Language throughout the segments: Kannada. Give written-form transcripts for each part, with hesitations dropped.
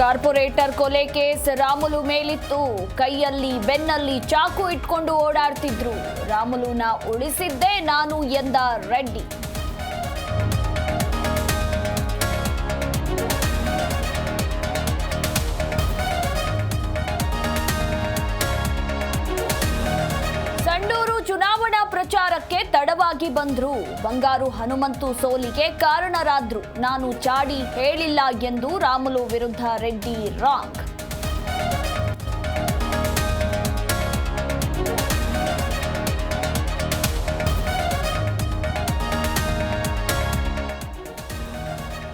ಕಾರ್ಪೊರೇಟರ್ ಕೊಲೆ ಕೇಸ್ ರಾಮುಲು ಮೇಲಿತ್ತು. ಕೈಯಲ್ಲಿ ಬೆನ್ನಲ್ಲಿ ಚಾಕು ಇಟ್ಕೊಂಡು ಓಡಾಡ್ತಿದ್ರು. ರಾಮುಲುನ ಉಳಿಸಿದ್ದೇ ನಾನು ಎಂದ ರೆಡ್ಡಿ. ಸಂಡೂರು ಚುನಾವಣಾ ಪ್ರಚಾರಕ್ಕೆ ತಡವಾಗಿ ಬಂದ್ರು. ಬಂಗಾರು ಹನುಮಂತು ಸೋಲಿಗೆ ಕಾರಣರಾದ್ರು. ನಾನು ಚಾಡಿ ಹೇಳಿಲ್ಲ ಎಂದು ರಾಮುಲು ವಿರುದ್ಧ ರೆಡ್ಡಿ ರಾಂಗ್.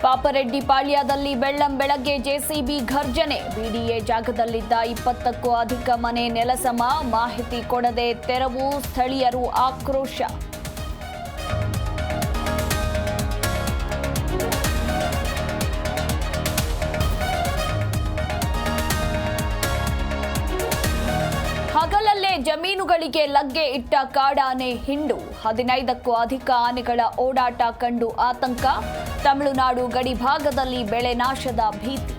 ಪಾಪರೆಡ್ಡಿ ಪಾಳ್ಯದಲ್ಲಿ ಬೆಳ್ಳಂಬೆಳಗ್ಗೆ ಜೆಸಿಬಿ ಘರ್ಜನೆ. ಬಿಡಿಎ ಜಾಗದಲ್ಲಿದ್ದ 20ಕ್ಕೂ ಅಧಿಕ ಮನೆ ನೆಲಸಮ. ಮಾಹಿತಿ ಕೊಡದೆ ತೆರವು. ಸ್ಥಳೀಯರು ಆಕ್ರೋಶ. ಹಗಲಲ್ಲೇ ಜಮೀನುಗಳಿಗೆ ಲಗ್ಗೆ ಇಟ್ಟ ಕಾಡಾನೆ ಹಿಂಡು. 15ಕ್ಕೂ ಅಧಿಕ ಆನೆಗಳ ಓಡಾಟ ಕಂಡು ಆತಂಕ. ತಮಿಳುನಾಡು ಗಡಿ ಭಾಗದಲ್ಲಿ ಬೆಳೆ ನಾಶದ ಭೀತಿ.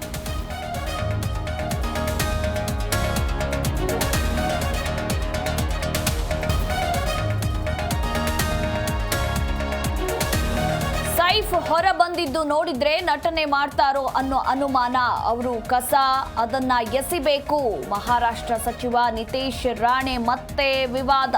ಸೈಫ್ ಹೊರ ಬಂದಿದ್ದು ನೋಡಿದ್ರೆ ನಟನೆ ಮಾಡ್ತಾರೋ ಅನ್ನೋ ಅನುಮಾನ. ಅವರು ಕಸ ಅದನ್ನ ಎಸಿಬೇಕು. ಮಹಾರಾಷ್ಟ್ರ ಸಚಿವ ನಿತೇಶ್ ರಾಣೆ ಮತ್ತೆ ವಿವಾದ.